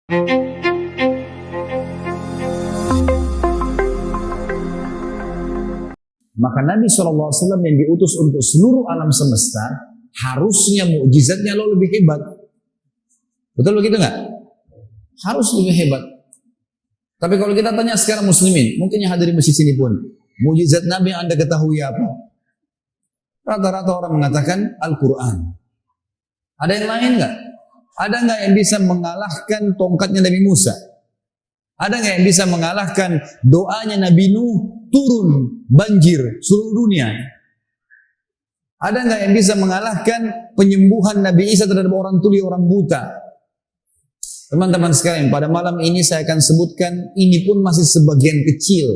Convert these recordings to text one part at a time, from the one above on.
Maka Nabi SAW yang diutus untuk seluruh alam semesta, harusnya mukjizatnya lo lebih hebat. Betul begitu nggak? Harus lebih hebat. Tapi kalau kita tanya sekarang muslimin, mungkin yang hadir di masjid sini pun, mukjizat Nabi yang Anda ketahui apa? Rata-rata orang mengatakan Al-Quran. Ada yang lain nggak? Ada nggak yang bisa mengalahkan tongkatnya Nabi Musa? Ada nggak yang bisa mengalahkan doanya Nabi Nuh turun banjir seluruh dunia? Ada nggak yang bisa mengalahkan penyembuhan Nabi Isa terhadap orang tuli, orang buta? Teman-teman sekalian, pada malam ini saya akan sebutkan, ini pun masih sebagian kecil.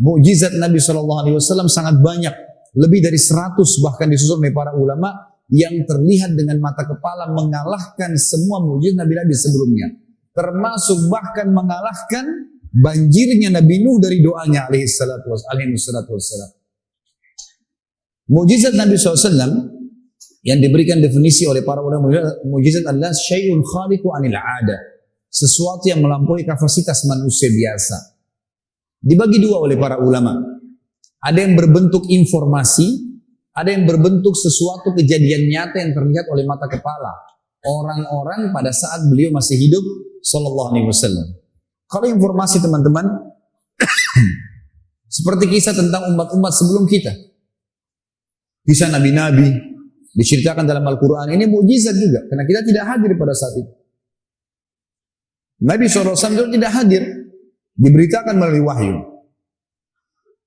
Mukjizat Nabi SAW sangat banyak, lebih dari 100 bahkan disusun oleh para ulama yang terlihat dengan mata kepala mengalahkan semua mukjizat Nabi-Nabi sebelumnya. Termasuk bahkan mengalahkan banjirnya Nabi Nuh dari doanya alaihi salatu wassalam. Mukjizat Nabi SAW yang diberikan definisi oleh para ulama, mukjizat adalah syai'un khariqu anil 'ada, sesuatu yang melampaui kapasitas manusia biasa. Dibagi dua oleh para ulama. Ada yang berbentuk informasi, ada yang berbentuk sesuatu kejadian nyata yang terlihat oleh mata kepala orang-orang pada saat beliau masih hidup sallallahu alaihi wasallam. Kalau informasi teman-teman seperti kisah tentang umat-umat sebelum kita. Kisah nabi-nabi diceritakan dalam Al-Quran, ini mukjizat juga karena kita tidak hadir pada saat itu. Nabi SAW tidak hadir, diberitakan melalui wahyu.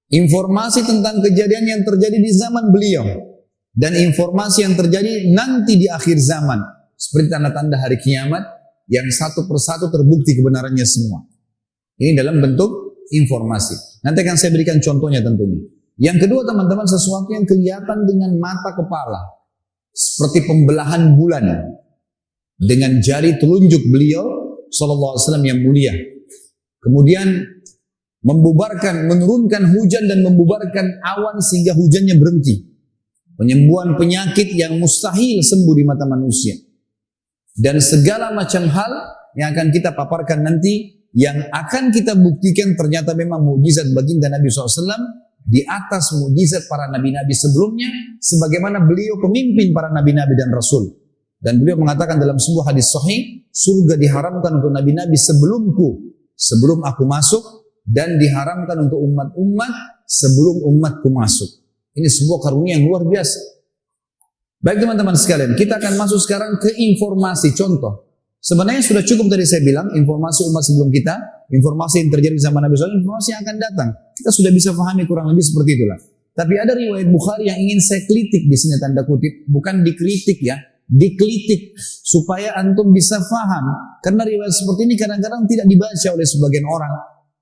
Informasi tentang kejadian yang terjadi di zaman beliau dan informasi yang terjadi nanti di akhir zaman, seperti tanda-tanda hari kiamat yang satu persatu terbukti kebenarannya semua. Ini dalam bentuk informasi. Nanti akan saya berikan contohnya tentunya. Yang kedua teman-teman, sesuatu yang kelihatan dengan mata kepala. Seperti pembelahan bulan dengan jari telunjuk beliau SAW yang mulia. Kemudian menurunkan hujan dan membubarkan awan sehingga hujannya berhenti. Penyembuhan penyakit yang mustahil sembuh di mata manusia. Dan segala macam hal yang akan kita paparkan nanti, yang akan kita buktikan ternyata memang mukjizat baginda Nabi SAW di atas mukjizat para nabi-nabi sebelumnya, sebagaimana beliau pemimpin para nabi-nabi dan rasul. Dan beliau mengatakan dalam sebuah hadis sahih, surga diharamkan untuk nabi-nabi sebelumku, sebelum aku masuk, dan diharamkan untuk umat-umat sebelum umatku masuk. Ini sebuah karunia yang luar biasa. Baik teman-teman sekalian, kita akan masuk sekarang ke informasi. Contoh, sebenarnya sudah cukup tadi saya bilang, informasi umat sebelum kita, informasi yang terjadi zaman Nabi SAW, informasi yang akan datang. Kita sudah bisa pahami kurang lebih seperti itulah. Tapi ada riwayat Bukhari yang ingin saya kritik di sini, tanda kutip, bukan dikritik ya, dikritik supaya antum bisa paham. Karena riwayat seperti ini kadang-kadang tidak dibaca oleh sebagian orang.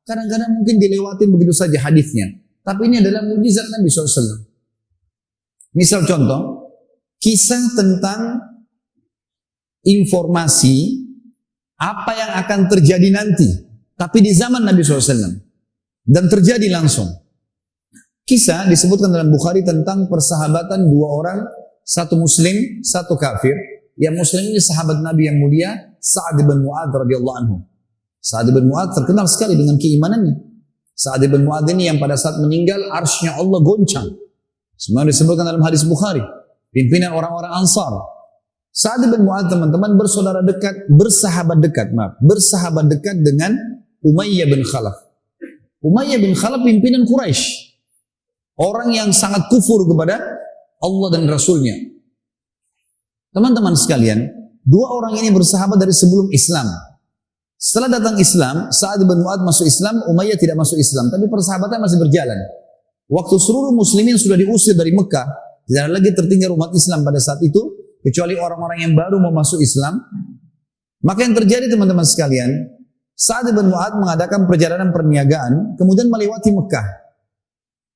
Kadang-kadang mungkin dilewatin begitu saja hadisnya. Tapi ini adalah mukjizat Nabi SAW. Misal contoh, kisah tentang informasi apa yang akan terjadi nanti, tapi di zaman Nabi SAW. Dan terjadi langsung. Kisah disebutkan dalam Bukhari tentang persahabatan dua orang, satu muslim, satu kafir. Yang muslim ini sahabat Nabi yang mulia, Sa'ad bin Mu'adz radhiyallahu anhu. Sa'ad bin Mu'adz terkenal sekali dengan keimanannya. Sa'ad bin Mu'adz ini yang pada saat meninggal arsy-Nya Allah goncang. Semua disebutkan dalam hadis Bukhari. Pimpinan orang-orang Ansar. Sa'ad bin Mu'adz teman-teman bersahabat dekat dengan Umayyah bin Khalaf. Umayyah bin Khalaf pimpinan Quraisy, orang yang sangat kufur kepada Allah dan Rasulnya. Teman-teman sekalian, dua orang ini bersahabat dari sebelum Islam. Setelah datang Islam, Sa'ad bin Mu'adz masuk Islam, Umayyah tidak masuk Islam, tapi persahabatan masih berjalan. Waktu seluruh muslimin sudah diusir dari Mekah, tidak lagi tertinggal umat Islam pada saat itu, kecuali orang-orang yang baru mau masuk Islam. Maka yang terjadi teman-teman sekalian, Sa'ad bin Mu'adz mengadakan perjalanan perniagaan, kemudian melewati Mekah.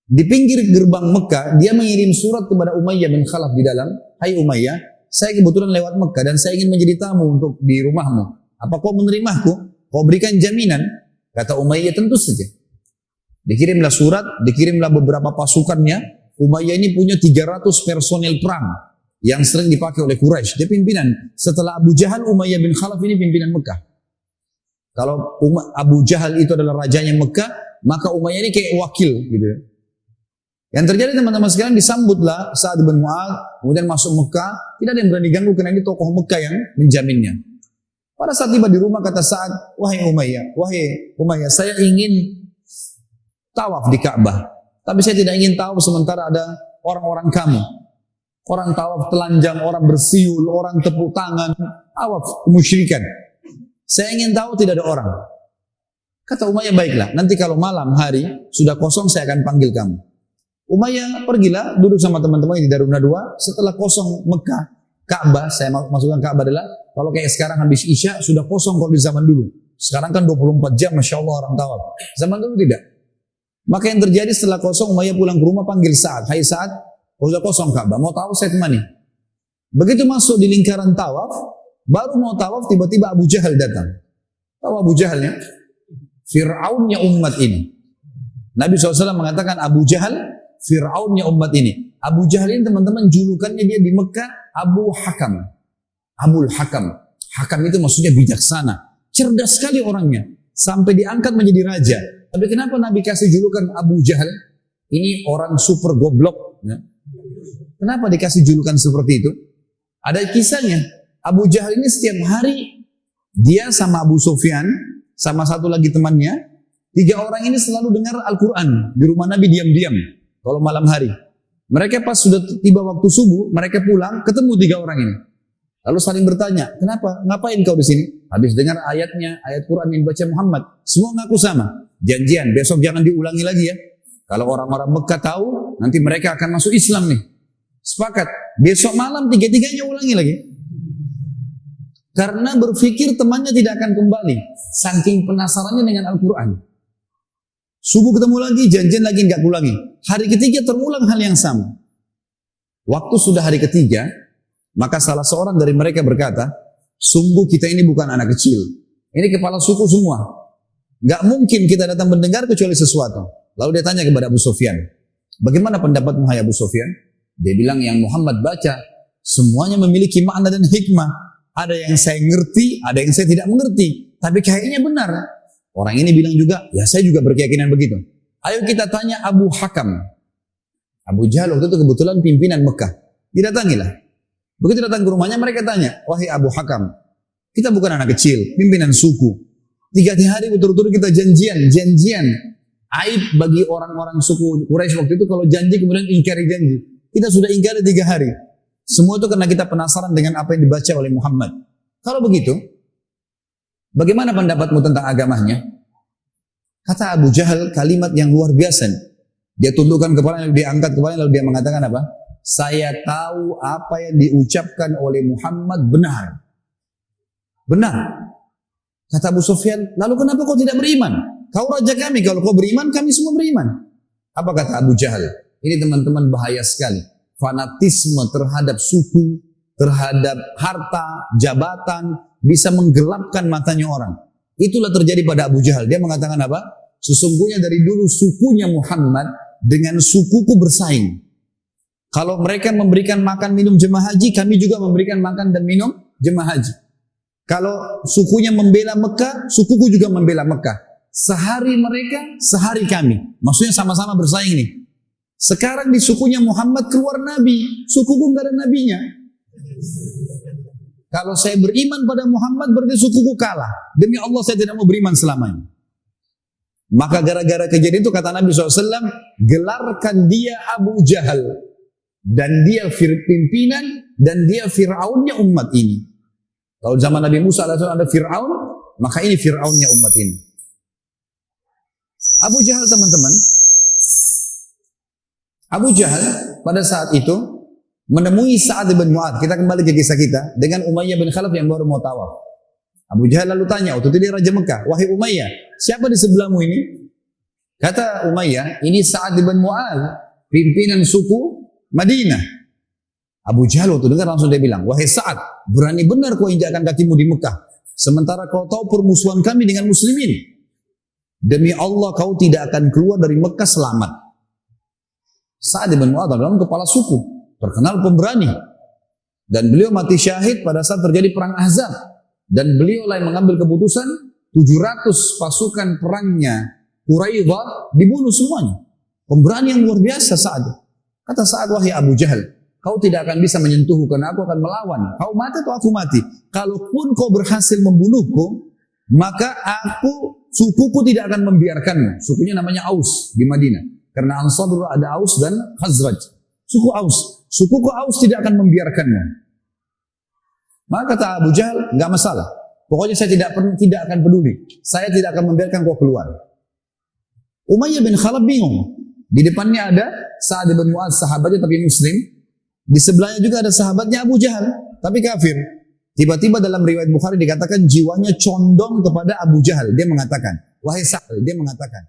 Di pinggir gerbang Mekah, dia mengirim surat kepada Umayyah bin Khalaf di dalam, "Hai Umayyah, saya kebetulan lewat Mekah dan saya ingin menjadi tamu untuk di rumahmu. Apa kau menerimaku? Kau berikan jaminan?" Kata Umayyah, "Tentu saja." Dikirimlah surat, dikirimlah beberapa pasukannya. Umayyah ini punya 300 personel perang yang sering dipakai oleh Quraisy. Dia pimpinan. Setelah Abu Jahal, Umayyah bin Khalaf ini pimpinan Mekah. Kalau Abu Jahal itu adalah rajanya Mekah, maka Umayyah ini kayak wakil gitu ya. Yang terjadi teman-teman sekalian, disambutlah Sa'ad bin Mu'adz, kemudian masuk Mekah, tidak ada yang berani ganggu karena ini tokoh Mekah yang menjaminnya. Pada saat tiba di rumah kata Sa'ad, wahai Umayyah, saya ingin tawaf di Ka'bah, tapi saya tidak ingin tawaf sementara ada orang-orang kamu. Orang tawaf telanjang, orang bersiul, orang tepuk tangan, tawaf kemusyrikan. Saya ingin tahu tidak ada orang. Kata Umayyah, baiklah, nanti kalau malam hari sudah kosong saya akan panggil kamu. Umayyah pergilah, duduk sama teman-teman di Darun Nadwa. Setelah kosong Mekah, Ka'bah, saya masukkan Ka'bah adalah, kalau kayak sekarang habis Isya, sudah kosong kalau di zaman dulu. Sekarang kan 24 jam, Masya Allah orang tawaf. Zaman dulu tidak. Maka yang terjadi setelah kosong, Umayyah pulang ke rumah, panggil Sa'ad. Hai Sa'ad, sudah kosong Ka'bah, mau tawaf saya temani. Begitu masuk di lingkaran tawaf, baru mau tawaf, tiba-tiba Abu Jahal datang. Tahu Abu Jahalnya? Fir'aunnya umat ini. Nabi SAW mengatakan Abu Jahal, Fir'aunnya umat ini. Abu Jahal ini teman-teman julukannya dia di Mekah Abu Hakam. Abul Hakam. Hakam itu maksudnya bijaksana. Cerdas sekali orangnya. Sampai diangkat menjadi raja. Tapi kenapa Nabi kasih julukan Abu Jahal? Ini orang super goblok. Ya. Kenapa dikasih julukan seperti itu? Ada kisahnya. Abu Jahal ini setiap hari dia sama Abu Sufyan, sama satu lagi temannya, 3 orang ini selalu dengar Al-Quran di rumah Nabi diam-diam. Kalau malam hari, mereka pas sudah tiba waktu subuh, mereka pulang, ketemu 3 orang ini. Lalu saling bertanya, kenapa? Ngapain kau di sini? Habis dengar ayatnya, ayat Quran yang dibaca Muhammad. Semua ngaku sama. Janjian, besok jangan diulangi lagi ya. Kalau orang-orang Mekah tahu, nanti mereka akan masuk Islam nih. Sepakat. Besok malam 3-3-nya ulangi lagi. Karena berpikir temannya tidak akan kembali. Saking penasarannya dengan Al-Quran. Subuh ketemu lagi, janjian lagi nggak ulangi. Hari ketiga terulang hal yang sama. Waktu sudah hari ketiga, maka salah seorang dari mereka berkata, sungguh kita ini bukan anak kecil. Ini kepala suku semua. Nggak mungkin kita datang mendengar kecuali sesuatu. Lalu dia tanya kepada Abu Sufyan, bagaimana pendapatmu hai Abu Sufyan? Dia bilang yang Muhammad baca, semuanya memiliki makna dan hikmah. Ada yang saya ngerti, ada yang saya tidak mengerti. Tapi kayaknya benar. Orang ini bilang juga, ya saya juga berkeyakinan begitu. Ayo kita tanya Abu Hakam. Abu Jahal waktu itu kebetulan pimpinan Mekah. Didatangilah. Begitu datang ke rumahnya mereka tanya, wahai Abu Hakam, kita bukan anak kecil, pimpinan suku. 3 hari berturut-turut kita janjian. Aib bagi orang-orang suku Quraisy waktu itu kalau janji kemudian ingkari janji. Kita sudah ingkari 3 hari. Semua itu karena kita penasaran dengan apa yang dibaca oleh Muhammad. Kalau begitu, bagaimana pendapatmu tentang agamanya? Kata Abu Jahal kalimat yang luar biasa. Dia tundukkan kepalanya, dia angkat kepalanya, lalu dia mengatakan apa? Saya tahu apa yang diucapkan oleh Muhammad benar. Benar. Kata Abu Sufyan, lalu kenapa kau tidak beriman? Kau raja kami, kalau kau beriman, kami semua beriman. Apa kata Abu Jahal? Ini teman-teman bahaya sekali. Fanatisme terhadap suku, terhadap harta, jabatan, bisa menggelapkan matanya orang. Itulah terjadi pada Abu Jahal. Dia mengatakan apa? Sesungguhnya dari dulu sukunya Muhammad dengan sukuku bersaing. Kalau mereka memberikan makan minum jemaah haji, kami juga memberikan makan dan minum jemaah haji. Kalau sukunya membela Mekah, sukuku juga membela Mekah. Sehari mereka, sehari kami. Maksudnya sama-sama bersaing nih. Sekarang di sukunya Muhammad keluar Nabi. Sukuku nggak ada nabinya. Kalau saya beriman pada Muhammad berarti sukuku kalah. Demi Allah saya tidak mau beriman selamanya. Maka gara-gara kejadian itu kata Nabi SAW, gelarkan dia Abu Jahal. Dan dia pimpinan dan dia Fir'aunnya umat ini. Kalau zaman Nabi Musa ada Fir'aun, maka ini Fir'aunnya umat ini. Abu Jahal teman-teman. Abu Jahal pada saat itu menemui Sa'ad bin Mu'adz. Kita kembali ke kisah kita dengan Umayyah bin Khalaf yang baru mau tawaf. Abu Jahal lalu tanya, waktu itu dia Raja Mekah, wahai Umayyah, siapa di sebelahmu ini? Kata Umayyah, ini Sa'ad bin Mu'adz, pimpinan suku Madinah. Abu Jahal waktu dengar langsung dia bilang, wahai Sa'ad, berani benar kau injakkan kakimu di Mekah. Sementara kau tahu permusuhan kami dengan muslimin. Demi Allah kau tidak akan keluar dari Mekah selamat. Sa'ad bin Mu'adz adalah kepala suku, terkenal pemberani. Dan beliau mati syahid pada saat terjadi perang Ahzab. Dan beliau lah yang mengambil keputusan 700 pasukan perangnya Quraidah dibunuh semuanya. Pemberani yang luar biasa Sa'ad. Kata Sa'ad, wahai Abu Jahal, kau tidak akan bisa menyentuhku karena aku akan melawan. Kau mati atau aku mati. Kalaupun kau berhasil membunuhku, maka sukuku tidak akan membiarkanmu. Sukunya namanya Aus di Madinah. Karena Ansar dulu ada Aus dan Khazraj. Suku Aus. Sukuku Aus tidak akan membiarkanmu. Maka kata Abu Jahal, enggak masalah. Pokoknya saya tidak akan peduli. Saya tidak akan membiarkan kau keluar. Umayyah bin Khalaf bingung. Di depannya ada Sa'ad bin Mu'adz, sahabatnya tapi muslim. Di sebelahnya juga ada sahabatnya Abu Jahal, tapi kafir. Tiba-tiba dalam riwayat Bukhari dikatakan jiwanya condong kepada Abu Jahal. Dia mengatakan, wahai Sa'ad, dia mengatakan,